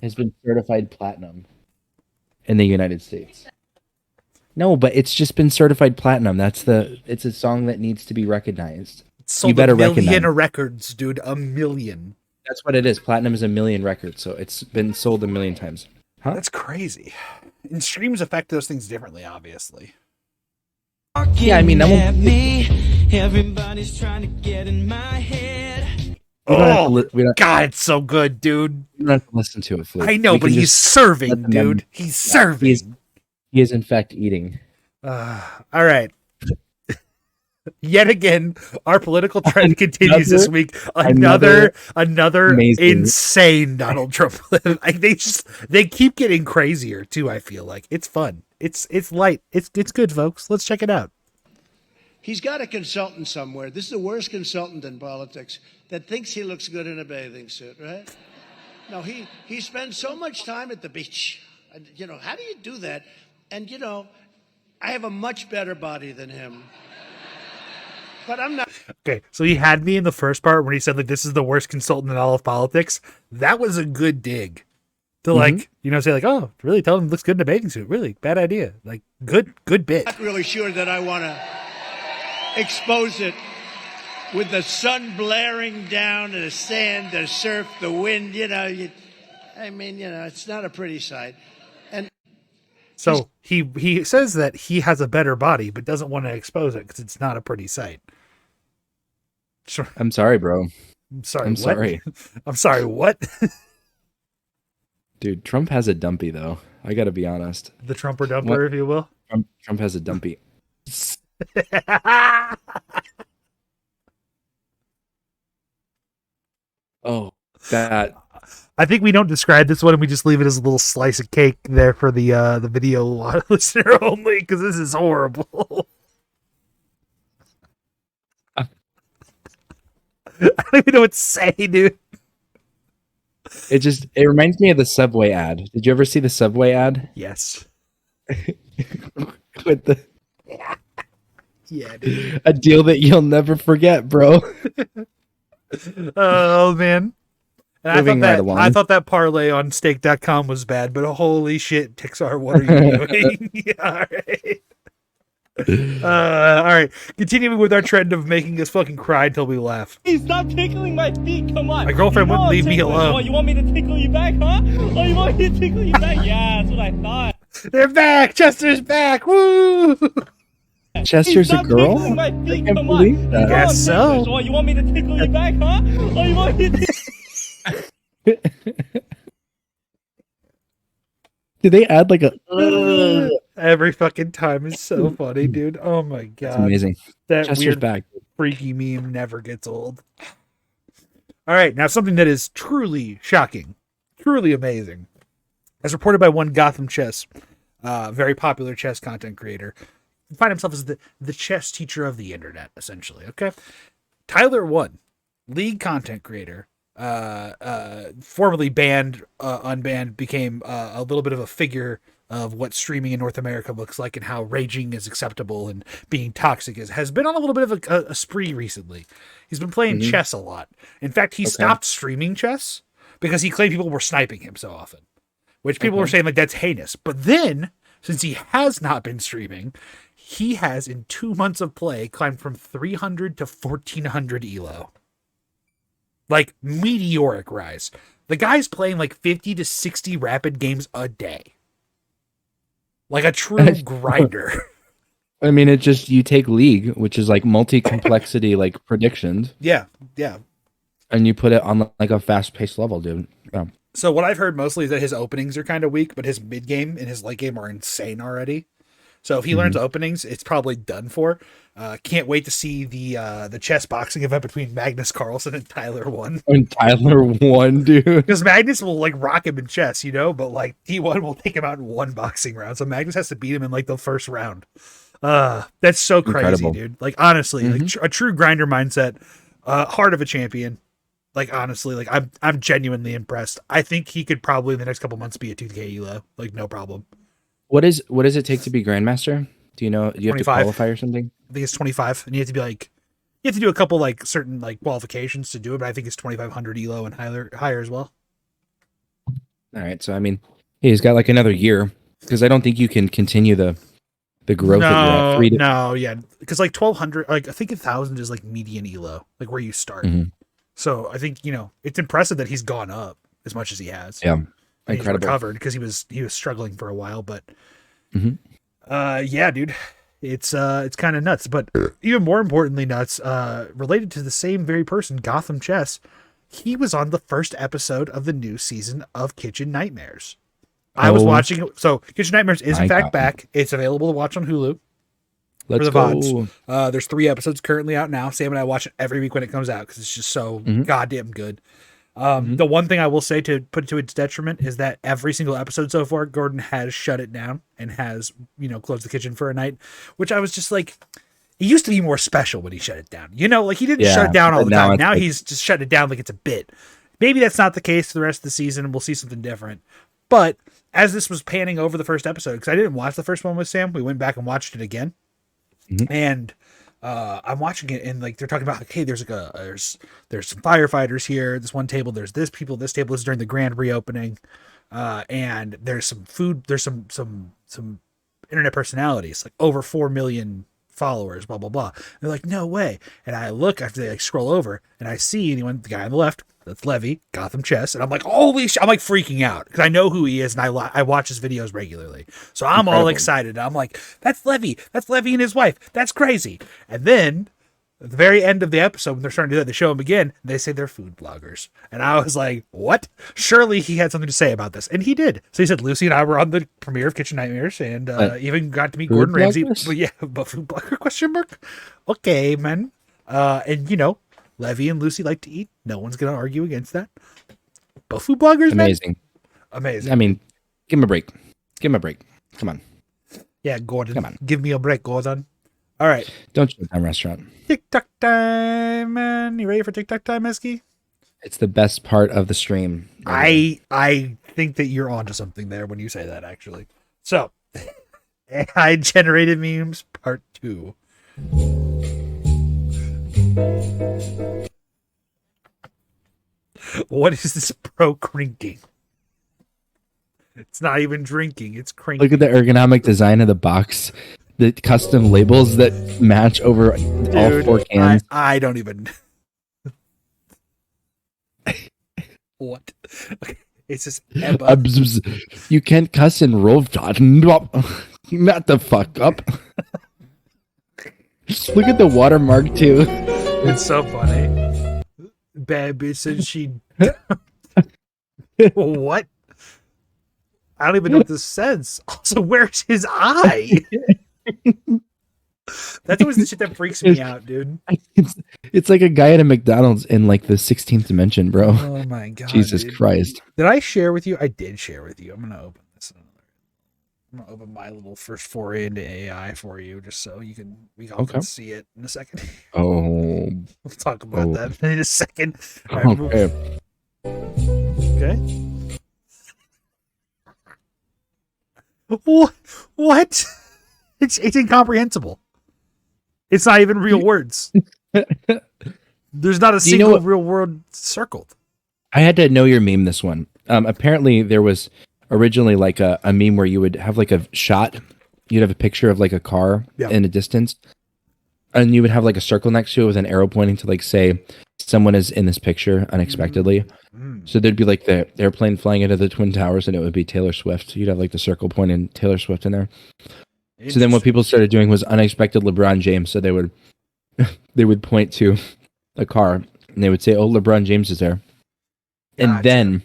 has been certified platinum in the United States. No, but it's just been certified platinum. It's a song that needs to be recognized. sold You better a million recognize. records, dude. A million. That's what it is. Platinum is 1 million records, so it's been sold 1 million times. Huh? That's crazy. And streams affect those things differently, obviously. Yeah, I mean, that won't. Everybody's trying to get in my head. Oh, God, it's so good, dude. We don't have to listen to it. Flip. I know, We but can he's just serving, let them dude. in. He's Yeah, serving. He is in fact eating. All right. Yet again, our political trend continues this week. Another amazing. insane Donald Trump clip. Like, they keep getting crazier too. I feel like it's fun. It's light. It's good, folks. Let's check it out. He's got a consultant somewhere. This is the worst consultant in politics that thinks he looks good in a bathing suit, right? No, he spends so much time at the beach. You know, how do you do that? And, you know, I have a much better body than him. But I'm not. Okay, so he had me in the first part when he said, like, this is the worst consultant in all of politics. That was a good dig. To, like, say, like, oh, really tell him he looks good in a bathing suit. Really, bad idea. Like, good bit. Not really sure that I want to expose it with the sun blaring down and the sand, the surf, the wind, it's not a pretty sight. And So he says that he has a better body, but doesn't want to expose it because it's not a pretty sight. Sure. I'm sorry, bro. I'm sorry. I'm what? sorry. I'm sorry. What? Dude, Trump has a dumpy though. I got to be honest. The Trumper dumper, if you will. Trump has a dumpy. Oh, that. I think we don't describe this one, and we just leave it as a little slice of cake there for the video listener only, because this is horrible. I don't even know what to say, dude. It reminds me of the Subway ad. Did you ever see the Subway ad? Yes. With the Yeah, dude. A deal that you'll never forget, bro. Oh man. And Moving right along. I thought that parlay on stake.com was bad, but holy shit, Tixar, what are you doing? Yeah, all right. All right. Continuing with our trend of making us fucking cry until we laugh. Hey, stop tickling my feet. Come on. My girlfriend You know wouldn't leave I'm me tickling. alone. Oh, you want me to tickle you back, huh? Oh, you want me to tickle you back? Yeah, that's what I thought. They're back. Chester's back. Woo! Chester's a Stop girl? tickling my feet. I can't Come believe on. that. You know I'm Guess so. ticklish. Oh, you want me to tickle you back, huh? Oh, you want me to Did they add like a Every fucking time is so funny, dude. Oh my god. That's amazing. That Chester's weird back. freaky meme never gets old. All right, now something that is truly shocking, truly amazing. As reported by one Gotham Chess, very popular chess content creator, find himself as the chess teacher of the internet, essentially. Okay, Tyler One, League content creator, formerly banned, unbanned, became a little bit of a figure of what streaming in North America looks like and how raging is acceptable and being toxic has been on a little bit of a spree recently. He's been playing chess a lot. In fact, he stopped streaming chess because he claimed people were sniping him so often, which people were saying like that's heinous. But then, since he has not been streaming, he has in 2 months of play climbed from 300 to 1400 elo. Like meteoric rise. The guy's playing like 50 to 60 rapid games a day. Like a true grinder. I mean, it just, you take League, which is like multi-complexity, like predictions. Yeah, yeah. And you put it on like a fast-paced level, dude. Yeah. So what I've heard mostly is that his openings are kind of weak, but his mid game and his late game are insane already. So if he learns openings, it's probably done for. Can't wait to see the chess boxing event between Magnus Carlsen and Tyler One. And Tyler One, dude. Because Magnus will like rock him in chess, but like T1 will take him out in one boxing round. So Magnus has to beat him in like the first round. That's so crazy, Incredible. dude. Like honestly, like a true grinder mindset, heart of a champion. Like honestly, like I'm genuinely impressed. I think he could probably in the next couple months be a 2K elo, like no problem. What does it take to be Grandmaster? Do you know? Do you have to 25. qualify or something? I think it's 25, and you have to be like, you have to do a couple like certain like qualifications to do it. But I think it's 2500 elo and higher as well. All right, so I mean, he's got like another year because I don't think you can continue the growth that you're at. No, yeah, because like 1200, like I think 1000 is like median elo, like where you start. So I think it's impressive that he's gone up as much as he has. Yeah, and incredible. he's recovered because he was struggling for a while, but yeah, dude, it's kind of nuts. But even more importantly, nuts. Related to the same very person, Gotham Chess. He was on the first episode of the new season of Kitchen Nightmares. I was watching it. So Kitchen Nightmares is in fact back. It's available to watch on Hulu. Let's for the go. VODs. There's 3 episodes currently out now. Sam and I watch it every week when it comes out because it's just so goddamn good. The one thing I will say to put it to its detriment is that every single episode so far, Gordon has shut it down and has, closed the kitchen for a night, which I was just like, he used to be more special when he shut it down. Like he didn't shut it down all the time. Now he's just shut it down like it's a bit. Maybe that's not the case for the rest of the season and we'll see something different. But as this was panning over the first episode, because I didn't watch the first one with Sam, we went back and watched it again. And I'm watching it and like they're talking about like, hey, there's some firefighters here, this one table, there's this people, this table is during the grand reopening, and there's some food, there's some internet personalities, like over 4 million followers, blah blah blah. And they're like, no way. And I look after they like scroll over and I see the guy on the left, that's Levy, Gotham Chess, and I'm like, holy shit, I'm like freaking out because I know who he is and I watch his videos regularly. So I'm all excited. I'm like, that's Levy and his wife. That's crazy. And then at the very end of the episode, when they're starting to do that, they show him again. And they say they're food bloggers. And I was like, what? Surely he had something to say about this. And he did. So he said, Lucy and I were on the premiere of Kitchen Nightmares and even got to meet Gordon Ramsay. But yeah, but food blogger question mark? Okay, man. And Levy and Lucy like to eat. No one's going to argue against that. But food bloggers, amazing. Man? Amazing. I mean, give him a break. Come on. Yeah, Gordon. Come on. Give me a break, Gordon. All right. Don't shut down restaurant. TikTok time, man. You ready for TikTok time, Eski? It's the best part of the stream. I think that you're onto something there when you say that, actually. So, AI generated memes part 2. What is this pro crinking? It's not even drinking, it's crinking. Look at the ergonomic design of the box. The custom labels that match over all 4 cans. I don't even. What? Okay. It's just you can't cuss in Rovdot. Not the fuck up. Look at the watermark too. It's so funny. Bad bitch said she. What? I don't even know what this says. Also, where's his eye? That's always the shit that freaks me out, dude. It's like a guy at a McDonald's in like the 16th dimension, bro. Oh my god. Jesus dude. Christ. Did I share with you? I did share with you. I'm gonna open this. I'm gonna open my little first foray into AI for you, just so we all can see it in a second. Oh. We'll talk about that in a second. All right, okay. What? It's incomprehensible. It's not even real words. There's not a single real word circled. I had to know your meme this one. Apparently there was originally like a meme where you would have like a shot. You'd have a picture of like a car in a distance. And you would have like a circle next to it with an arrow pointing to like say someone is in this picture unexpectedly. So there'd be like the airplane flying into the Twin Towers and it would be Taylor Swift. You'd have like the circle pointing Taylor Swift in there. So then what people started doing was unexpected LeBron James. So they would point to a car and they would say, "Oh, LeBron James is there." And then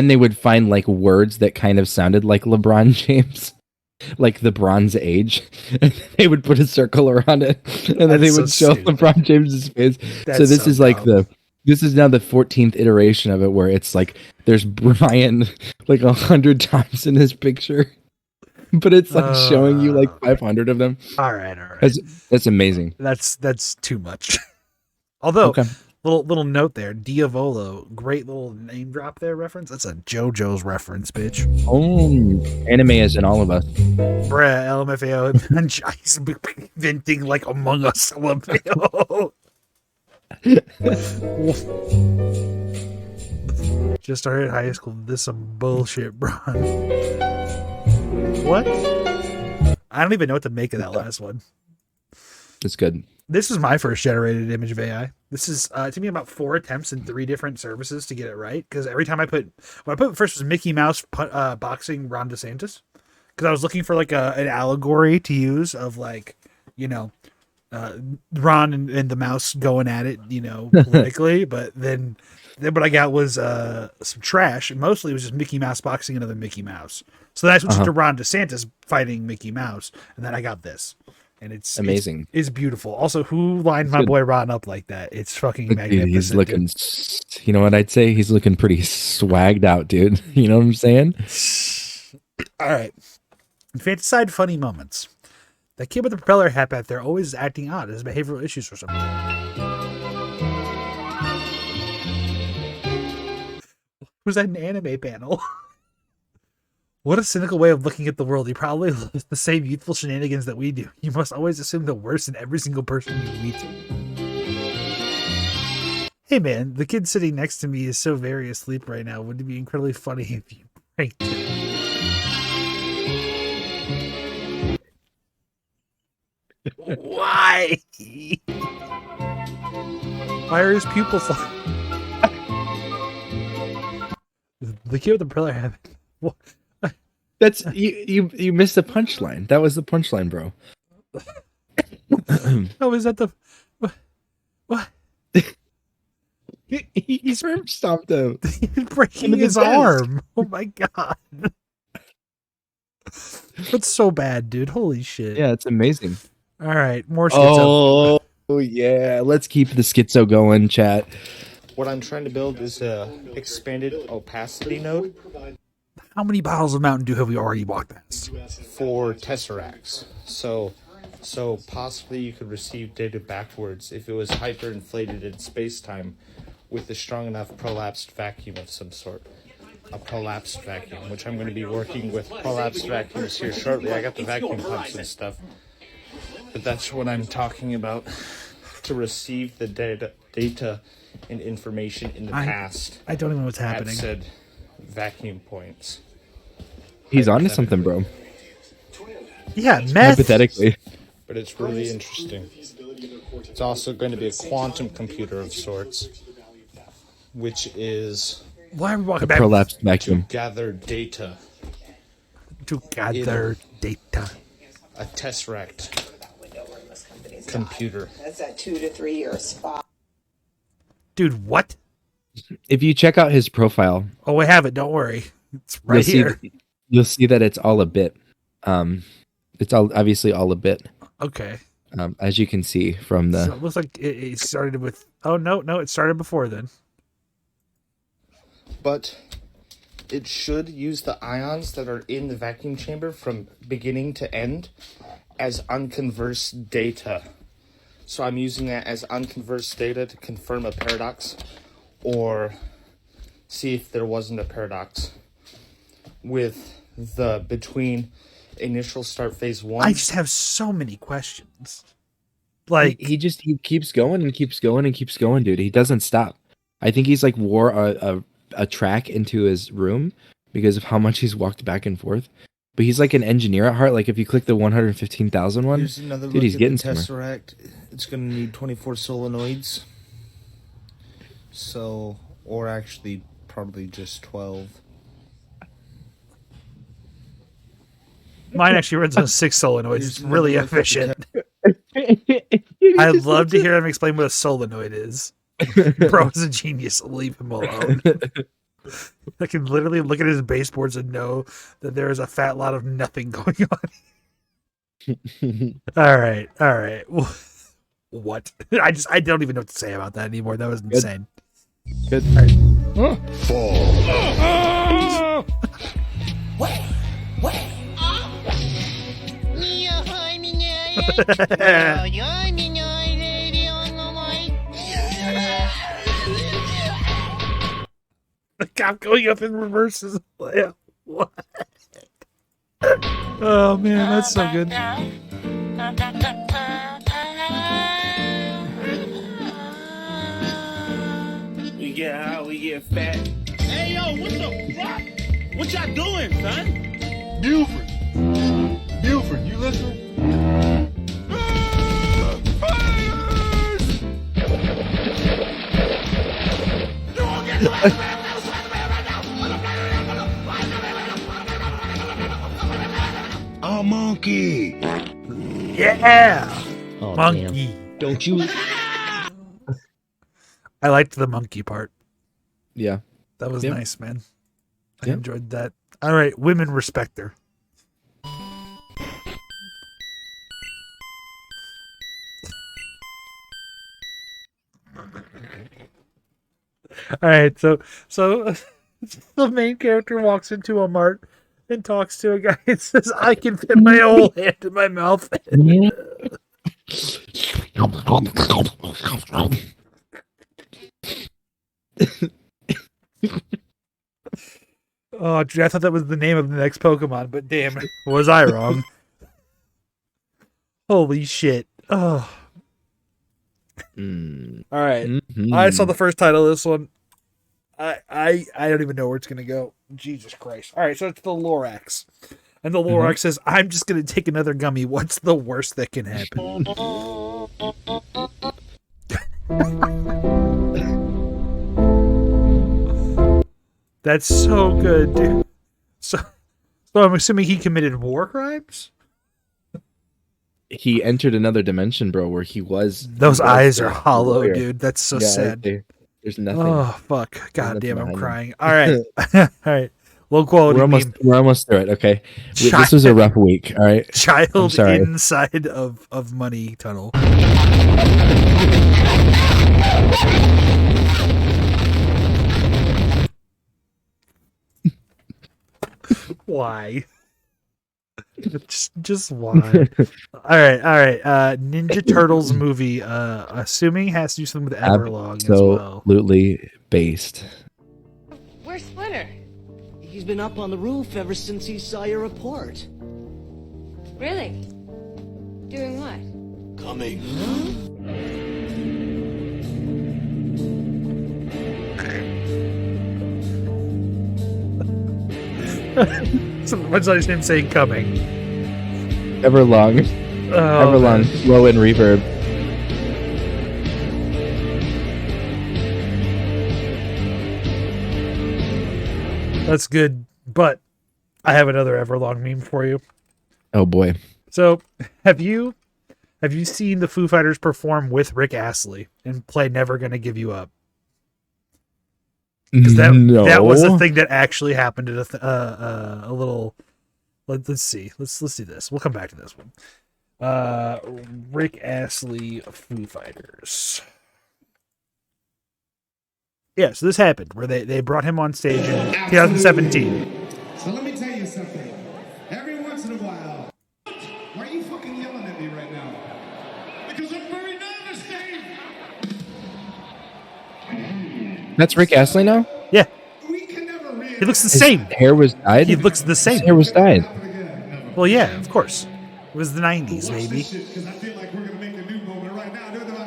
they would find like words that kind of sounded like LeBron James, like the Bronze Age. And they would put a circle around it and then they would show LeBron James's face. So this is like this is now the 14th iteration of it where it's like there's Brian like 100 times in this picture. But it's like showing you like 500 of them. All right. That's amazing. That's too much. Although, little note there, Diavolo, great little name drop there reference. That's a JoJo's reference, bitch. Oh, anime is in all of us. Bruh, LMFAO, he's inventing like Among Us, LMFAO. Just started high school. This some bullshit, bro. What? I don't even know what to make of that last one. It's good. This is my first generated image of AI. This is it took me about 4 attempts in 3 different services to get it right. Because every time what I put first was Mickey Mouse boxing Ron DeSantis. Because I was looking for like an allegory to use of like, Ron and the mouse going at it, politically. But then what I got was some trash, and mostly it was just Mickey Mouse boxing another Mickey Mouse. So then I switched to Ron DeSantis fighting Mickey Mouse, and then I got this, and it's amazing. It's beautiful. Also, who lined my boy Ron up like that? It's fucking magnificent. He's looking. You know what I'd say? He's looking pretty swagged out, dude. You know what I'm saying? All right. Infanticide funny moments. That kid with the propeller hat back there always acting odd. Has behavioral issues or something. Was that an anime panel? What a cynical way of looking at the world. He probably loves the same youthful shenanigans that we do. You must always assume the worst in every single person you meet. Hey man, the kid sitting next to me is so very asleep right now. Would it be incredibly funny if you pranked him? Why? Why are his pupils? The kid with the propeller hat. What? That's you missed the punchline. That was the punchline, bro. Oh, is that the what? He's arm stomped out. He's breaking his arm. Oh my god. That's so bad, dude. Holy shit. Yeah, it's amazing. All right, more schizo. Oh yeah, let's keep the schizo going, chat. What I'm trying to build is a expanded opacity node. How many bottles of Mountain Dew have we already walked past? For tesseracts. So possibly you could receive data backwards if it was hyperinflated in space-time with a strong enough prolapsed vacuum of some sort. A prolapsed vacuum, which I'm going to be working with prolapsed vacuums here shortly. I got the vacuum pumps and stuff. But that's what I'm talking about. To receive the data and information in the past. I don't even know what's happening. At said vacuum points. He's onto something, bro. Yeah, meth. Hypothetically. But it's really interesting. It's also going to be a quantum computer of sorts, which is why are we A walking back? prolapsed vacuum. gather data. To gather data. A tesseract computer. That's a 2 to 3 year spot. Dude, what? If you check out his profile, Oh, I have it. Don't worry. It's right here. You'll see that it's all a bit. It's all obviously all a bit. Okay. As you can see from the. So it looks like it started with. Oh no, it started before then. But it should use the ions that are in the vacuum chamber from beginning to end as unconversed data. So I'm using that as unconversed data to confirm a paradox or see if there wasn't a paradox with the between initial start phase 1. I just have so many questions. Like he keeps going and keeps going and keeps going, dude. He doesn't stop. I think he's like wore a track into his room because of how much he's walked back and forth. But he's like an engineer at heart. Like if you click the 115,000 one, Here's another dude, look he's at getting the somewhere. tesseract. It's going to need 24 solenoids. So, or actually probably just 12. mine actually runs on 6 solenoids. It's really efficient. I'd love to hear him explain what a solenoid is. Bro is a genius. Leave him alone. I can literally look at his baseboards and know that there is a fat lot of nothing going on. All right. What? I don't even know what to say about that anymore. That was insane. Good. All The cop going up in reverse is what? Oh man, that's so good. We get high, we get fat. Hey yo, what the fuck? What y'all doing, son? Buford, you listening? A monkey. Yeah. Oh, Monkey. damn. Don't you? I liked the monkey part. Yeah. That was Yep. nice, man. I Yep. enjoyed that. All right, women respect her. All right, so the main character walks into a mart and talks to a guy and says, "I can fit my whole hand in my mouth." Oh, dude, I thought that was the name of the next Pokemon, but damn, was I wrong? Holy shit! Oh. All right. I saw the first title of this one. I don't even know where it's gonna go. Jesus Christ! All right, so it's the Lorax, and the Lorax says, "I'm just gonna take another gummy. What's the worst that can happen?" That's so good, dude. So I'm assuming he committed war crimes. He entered another dimension, bro, where he was. Those he was eyes the are hollow, warrior. dude. That's so Yeah, sad. there's nothing. Oh fuck! God nothing damn, I'm behind him. crying. All right, all right. Low quality. We're almost through it. Okay, this was a rough week. All right, I'm Child sorry. inside of money tunnel. Why? Just why? all right. Ninja Turtles movie. Assuming has to do something with Everlong as well. Absolutely based. Where's Splinter? He's been up on the roof ever since he saw your report. Really? Doing what? Coming. So much like him saying coming. Everlong. Oh, Everlong. man. Low in reverb. That's good, but I have another Everlong meme for you. Oh boy. So, have you seen the Foo Fighters perform with Rick Astley and play "Never Gonna Give You Up"? Because that was a thing that actually happened at a little. Let's see. Let's do this. We'll come back to this one. Rick Astley Foo Fighters. Yeah, so this happened where they brought him on stage in 2017. So let me tell you something. Every once in a while, why are you fucking yelling at me right now? Because I'm very nervous, Dave. That's Rick Astley now? Yeah. He looks the same. His hair was dyed? He looks the same. His hair was dyed. Well, yeah, of course. It was the 90s, baby. Because I feel like we're going to make a new moment right now. Do the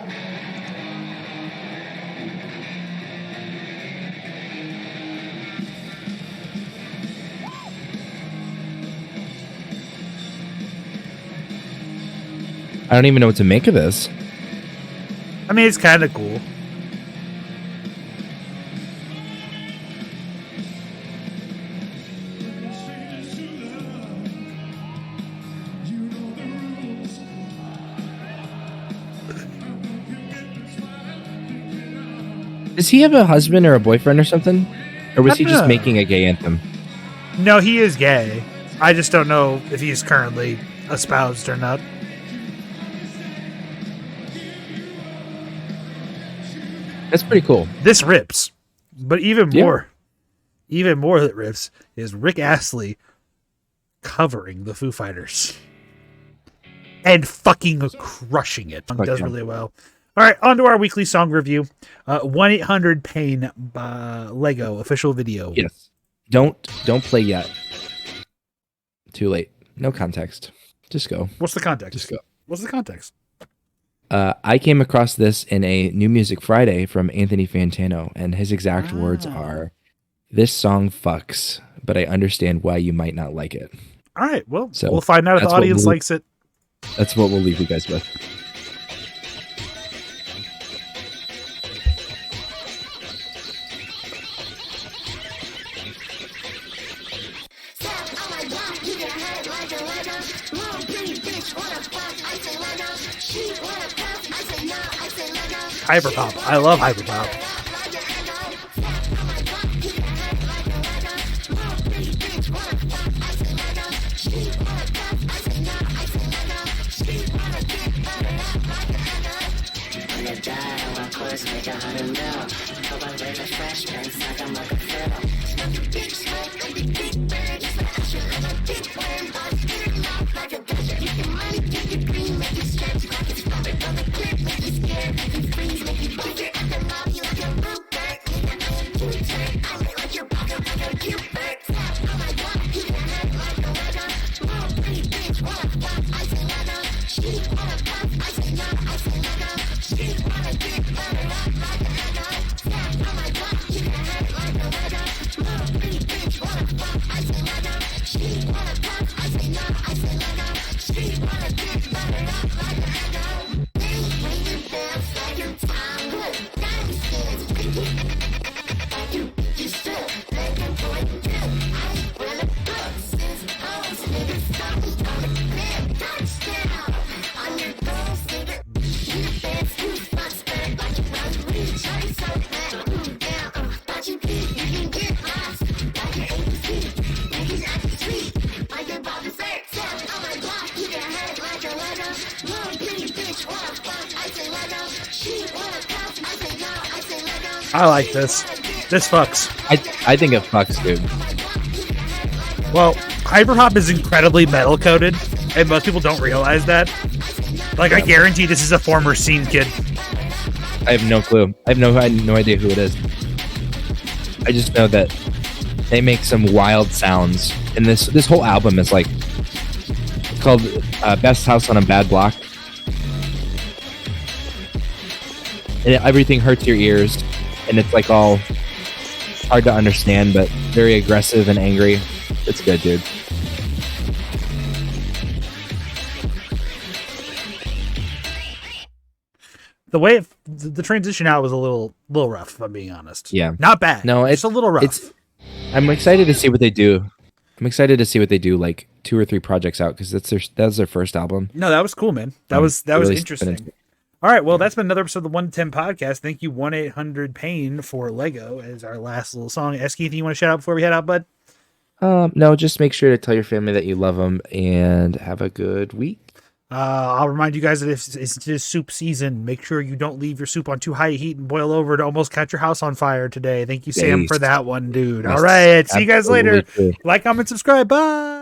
I don't even know what to make of this. I mean, it's kind of cool. Does he have a husband or a boyfriend or something? Or was he just know. making a gay anthem? No, he is gay. I just don't know if he's currently espoused or not. That's pretty cool. This rips. But even more that rips is Rick Astley covering the Foo Fighters. And fucking crushing it. Does really well. All right, on to our weekly song review. 1-800-PAIN by Lego official video. Yes. Don't play yet. Too late. No context. Just go. What's the context? Just go. What's the context? I came across this in a New Music Friday from Anthony Fantano, and his exact words are, "This song fucks, but I understand why you might not like it." All right, well, So we'll find out if the that's what audience we'll- likes it. That's what we'll leave you guys with. Hyperpop. I love hyperpop. I like this. This fucks. I think it fucks, dude. Well, hyperpop is incredibly metal coded, and most people don't realize that. Like, I guarantee this is a former scene kid. I have no clue. I have no idea who it is. I just know that they make some wild sounds, and this whole album is like, it's called Best House on a Bad Block. and everything hurts your ears, and it's like all hard to understand, but very aggressive and angry. It's good, dude. The way the transition out was a little rough, if I'm being honest. Yeah, not bad. No, it's a little rough. I'm excited to see what they do. I'm excited to see what they do, like 2 or 3 projects out, because that's their first album. No, that was cool, man. That was really interesting. All right, well, that's been another episode of the 110 podcast. Thank you, 1-800-PAIN for Lego as our last little song. Eski, anything you want to shout out before we head out, bud? No, just make sure to tell your family that you love them and have a good week. I'll remind you guys that if it's just soup season, make sure you don't leave your soup on too high heat and boil over to almost catch your house on fire today. Thank you, Sam, for that one, dude. Yes, all right, see you guys later. true. Like, comment, subscribe. Bye.